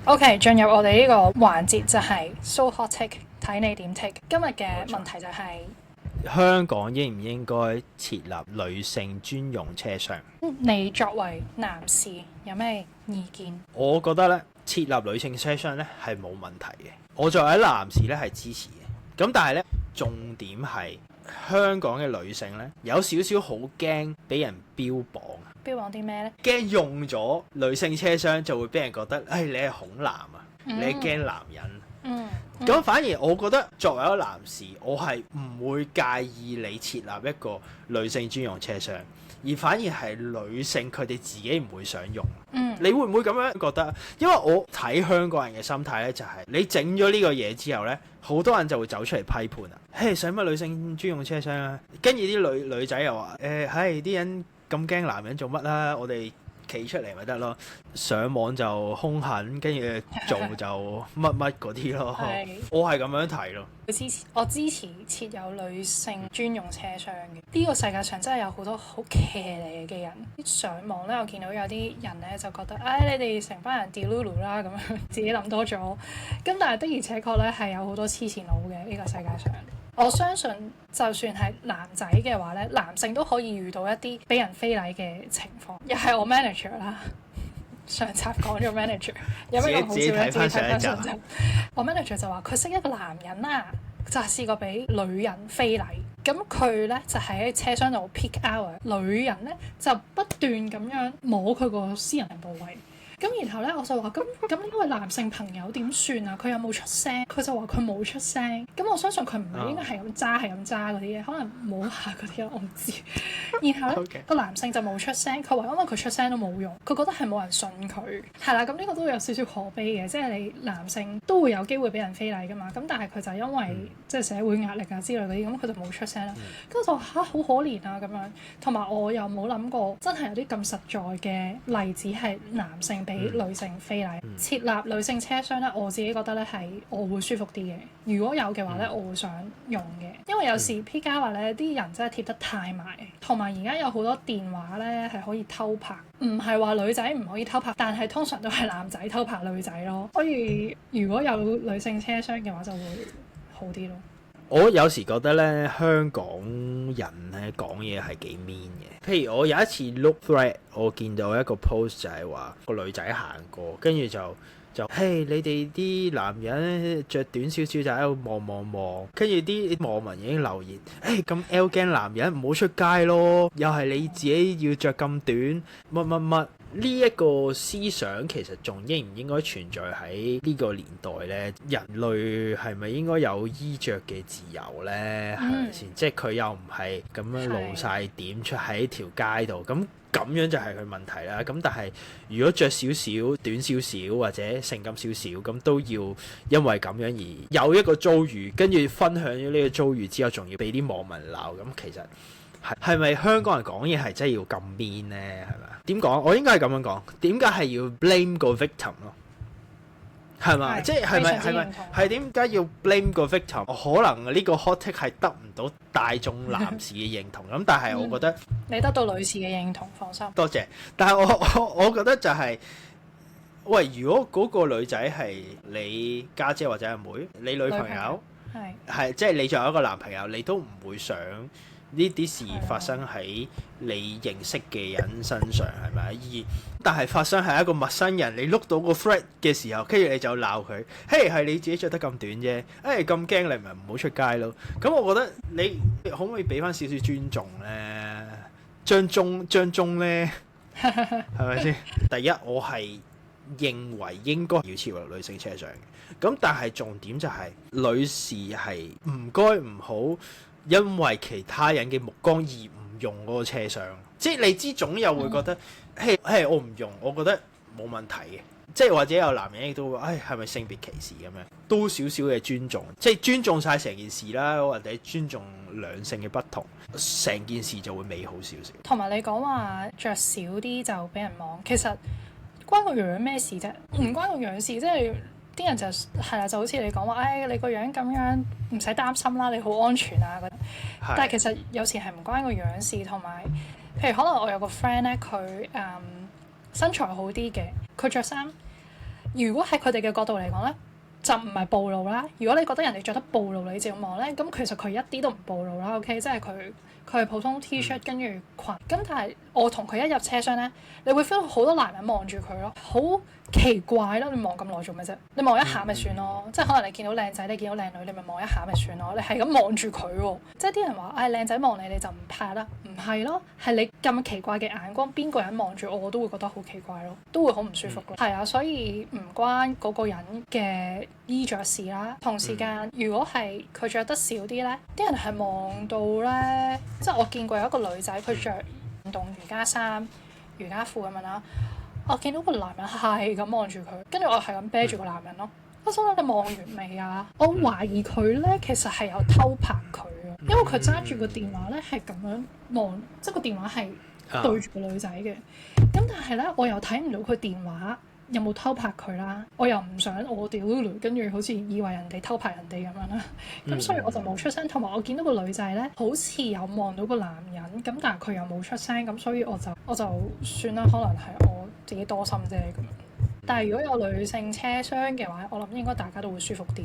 OK，進入我哋呢個環節就係 So Hot Take，睇你點 take。今日嘅問題就係、香港應唔應該設立女性專用車廂？你作為男士有咩意見？我覺得咧，設立女性車廂咧係冇問題嘅。我作為男士咧係支持嘅。咁但係咧，重點係香港嘅女性咧有少少好驚俾人標榜。標榜啲咩呢？驚用咗女性車廂就會俾人覺得，你係恐男啊，你係驚男人。咁反而我覺得作為一個男士，我係唔會介意你設立一個女性專用車廂，而反而係女性佢哋自己唔會想用。你會唔會咁樣覺得？因為我睇香港人嘅心態咧，就係你整咗呢個嘢之後咧，好多人就會走出嚟批判啊！使乜女性專用車廂啊？跟住啲女仔又話啲人咁驚男人做乜啦？我哋企出嚟咪得咯，上網就兇狠，跟住做就乜乜嗰啲咯。我係咁樣睇咯。我支持設有女性專用車廂嘅。呢個世界上真係有好多好騎呢嘅人。上網咧，我見到有啲人咧就覺得，你哋成班人 delulu 啦咁樣，自己諗多咗。咁但係的而且確咧係有好多黐線佬嘅呢個世界上。我相信就算係男仔嘅話咧，男性都可以遇到一啲俾人非禮嘅情況。又係我 manager 啦，上集講咗 manager， 有咩咁好笑咧？自己睇翻上集。我 manager 就話佢識一個男人啊，就係試過俾女人非禮。咁佢咧就喺車廂度 peak hour， 女人咧就不斷咁樣摸佢個私人部位。咁然後咧，我就話咁呢位男性朋友點算啊？佢有冇出聲？佢就話佢冇出聲。咁我相信佢唔係應該係咁揸嗰啲嘢，可能摸下嗰啲我唔知。然後咧個男性就冇出聲，佢話因為佢出聲都冇用，佢覺得係冇人信佢。係啦，咁呢個都有少少可悲嘅，即係你男性都會有機會俾人非禮噶嘛。咁但係佢就因為即係社會壓力啊之類嗰啲，咁佢就冇出聲啦。跟住我就話好可憐啊咁樣。同埋我又冇諗過真係有啲咁實在嘅例子係男性俾女性非禮。設立女性車廂咧，我自己覺得咧係我會舒服啲嘅。如果有嘅話咧，我會想用嘅。因為有時 P 加話咧，啲人真係貼得太埋，同埋而家有好多電話咧係可以偷拍，唔係話女仔唔可以偷拍，但係通常都係男仔偷拍女仔咯。所以如果有女性車廂嘅話，就會好啲咯。我有時覺得咧，香港人咧講嘢係幾 mean 嘅。譬如我有一次 look thread， 我見到一個 post 就係話個女仔行過，跟住就你哋啲男人着短少少就喺度望，跟住啲網民已經留言，咁 L 驚男人唔好出街咯，又係你自己要着咁短，乜。呢一個思想其實仲應唔應該存在喺呢個年代呢？人類係咪應該有衣着嘅自由呢？係咪先？即係佢又唔係咁樣露晒點出喺條街度，咁樣就係佢問題啦。咁但係如果着少少、短少少或者性感少少，咁都要因為咁樣而有一個遭遇，跟住分享咗呢個遭遇之後，仲要俾啲網民鬧，咁其實係咪香港人講嘢係真係要咁 mean 呢？係咪？點講？我應該係咁樣講。點解係要 blame 個 victim 咯？係嘛？即係咪點解要 blame 個 victim？可能呢個 hot take 係得唔到大眾男士嘅認同咁，但係我覺得你得到女士嘅認同，放心。多謝。但係我覺得就係，喂，如果嗰個女仔係你家姐或者阿妹，你女朋友係即係你仲有一個男朋友，你都唔會想呢啲事發生喺你認識嘅人身上，係咪？但係發生喺一個陌生人，你碌到個 thread 嘅時候，跟住你就鬧佢，係你自己着得咁短啫，咁驚你咪唔好出街咯。咁我覺得你可唔可以俾翻少少尊重咧？張忠咧，係咪先？第一，我係認為應該要設立女性車廂嘅。咁但係重點就係、女士係唔該唔好因為其他人嘅目光而唔用嗰個車廂，即係你知總有會覺得，我唔用，我覺得冇問題嘅，即係或者有男人亦都會，係咪性別歧視咁樣？多少少嘅尊重，即係尊重晒成件事啦，或者尊重兩性嘅不同，成件事就會美好少少。同埋你講話着少啲就俾人望，其實關個樣咩事啫？唔關個樣事，即係。啲人就係啦，就好似你講話，你個樣咁樣唔使擔心啦，你好安全啊嗰啲。但係其實有時係唔關個樣事，同埋譬如可能我有個 friend 咧，佢身材好啲嘅，佢着衫如果喺佢哋嘅角度嚟講咧，就唔係暴露啦。如果你覺得人哋着得暴露你照望咧，咁其實佢一啲都唔暴露啦。OK， 即係佢係普通 T-shirt 跟住裙。咁但係我同佢一入車廂咧，你會 feel 到好多男人望住佢咯，好奇怪咯！你望咁耐做咩啫？你望一下咪算咯，即係可能你見到靚仔，你見到靚女，你咪望一下咪算咯。你係咁望住佢喎，即係啲人話靚仔望你就唔怕啦，唔係咯，係你咁奇怪嘅眼光，邊個人望住我都會覺得好奇怪咯，都會好唔舒服咯。係啊，所以唔關嗰個人嘅衣着事啦。同時間，如果係佢着得少啲咧，啲人係望到咧，即係我見過有一個女仔佢着運動瑜伽衫、瑜伽褲咁樣啦。我見到個男人係咁望住佢，跟住我係咁啤住個男人咯。我心諗你望完未啊？我懷疑佢咧其實係有偷拍佢啊，因為佢揸住個電話咧係咁樣望，即係個電話係對住個女仔嘅。咁但係咧，我又睇唔到佢電話有冇偷拍佢啦。我又唔想我屌跟住好似以為人哋偷拍人哋咁樣啦。咁所以我就冇出聲。同埋我見到個女仔咧，好似有望到個男人，咁但係佢又冇出聲，咁所以我就算啦，可能係我自己多心啫咁樣。但係如果有女性車廂嘅話，我諗應該大家都會舒服啲，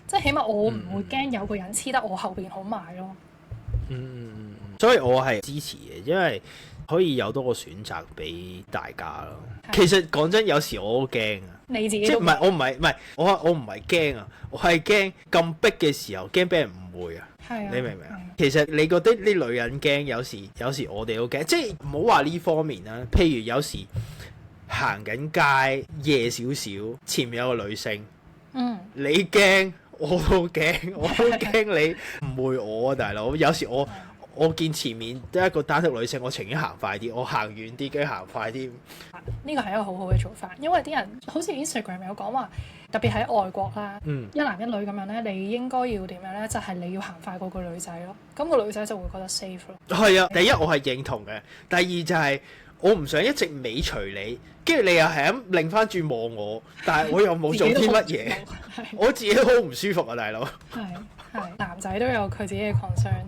即係起碼我唔會驚有個人黐得我後邊好埋咯。所以我係支持嘅，因為可以有多個選擇俾大家咯。其實講真，有時我好驚啊。你自己即係唔係我唔係驚啊，我係驚咁逼嘅時候驚俾人誤會啊。係啊，你明唔明啊？其實你覺得啲女人驚，有時我哋都驚，即係唔好話呢方面啦。譬如有時行緊街夜少少，前面有個女性，你驚我都驚，我都驚你誤會我啊，大佬。有時我見前面得一個單獨女性，我情願行快啲，我行遠啲，跟住行快啲。呢個係一個好好嘅做法，因為啲人好似 Instagram 有講話，特別喺外國啦，一男一女咁樣咧，你應該要點樣咧？就係你要行快過個女仔咯，咁個女仔就會覺得 safe 咯。係啊，第一我係認同嘅，第二就係我唔想一直尾隨你，跟住你又係咁擰翻轉望我，但係我又冇做啲乜嘢，我自己都好唔舒服啊，大佬。係男仔都有佢自己嘅 concern。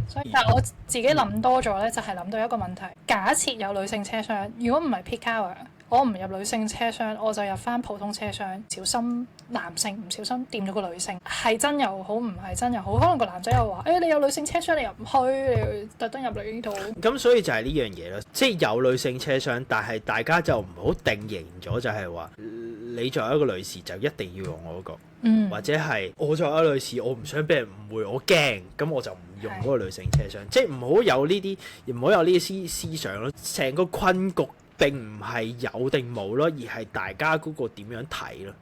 所以，但係我自己諗多咗咧，就係諗到一個問題。假設有女性車廂，如果唔係 peak hour，我唔入女性車廂，我就入翻普通車廂。小心男性唔小心掂咗個女性，係真又好，唔係真又好。可能個男仔又話：你有女性車廂，你入唔去，你特登入嚟呢度。咁所以就係呢樣嘢咯，即係有女性車廂，但係大家就唔好定型咗，就係話你作為一個女士就一定要用我嗰個。或者係我作為一個女士，我唔想俾人誤會，我驚，咁我就唔用嗰個女性車廂，即係唔好有呢啲，唔好有呢啲思想咯。成個困局並唔係有定冇咯，而係大家嗰個點樣睇咯。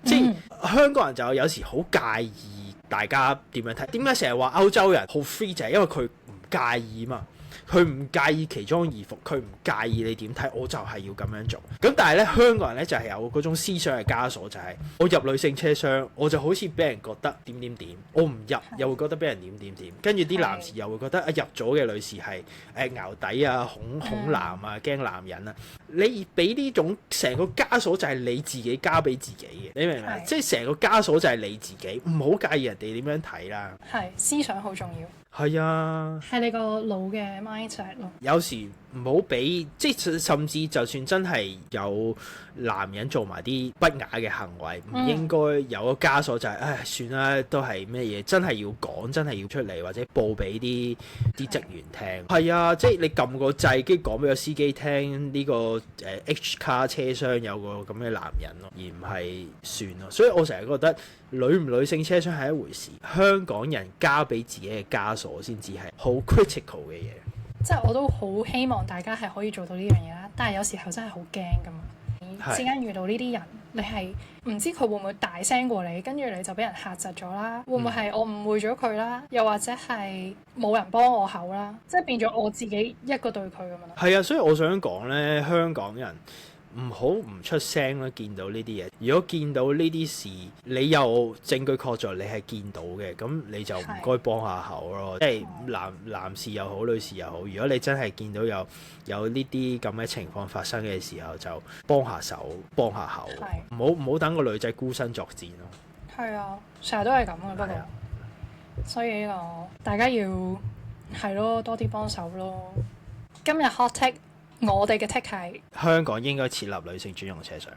即係香港人就有時好介意大家點樣睇。點解成日話歐洲人好 free 就係因為佢唔介意嘛。佢唔介意奇裝異服，佢唔介意你點睇，我就係要咁樣做。咁但係咧，香港人咧就係有嗰種思想嘅枷鎖，就係我入女性車廂，我就好似俾人覺得點點點，我唔入又會覺得俾人點點點，跟住啲男士又會覺得入咗嘅女士係淆底啊、恐男啊、驚男人啊。你俾呢種成個枷鎖就係你自己交俾自己嘅，你明唔明？即係成個枷鎖就係你自己，唔好介意人哋點樣睇啦。係思想好重要。係啊，係你個腦嘅 mindset 咯。有時唔好俾，即係甚至就算真係有男人做埋啲不雅嘅行為，唔應該有個枷鎖就係，唉，算啦，都係咩嘢，真係要講，真係要出嚟或者報俾啲職員聽。係啊，即係你撳個掣，跟住講俾個司機聽呢個H 卡車廂有個咁嘅男人咯，而唔係算咯。所以我成日覺得女唔女性車廂係一回事，香港人交俾自己嘅枷鎖先至係好 critical 嘅嘢。即係我都好希望大家係可以做到呢樣嘢啦，但係有時候真係好驚㗎嘛。之間遇到呢啲人，你係唔知佢會唔會大聲過你，跟住你就俾人嚇窒咗啦？會唔會係我誤會咗佢啦？又或者係冇人幫我口啦？即係變咗我自己一個對佢咁樣。係啊，所以我想講咧，香港人唔好唔出聲啦，見到呢啲嘢。如果見到呢啲事，你有證據確鑿，你係見到嘅，咁你就唔該幫下口咯。即係男士又好，女士又好，如果你真係見到有呢啲咁嘅情況發生嘅時候，就幫下手，幫下口，唔好等個女仔孤身作戰咯。係啊，成日都係咁嘅，不過所以呢個大家要係咯，多啲幫手咯。今日 hot take。我哋嘅 take 係香港應該設立女性專用車廂。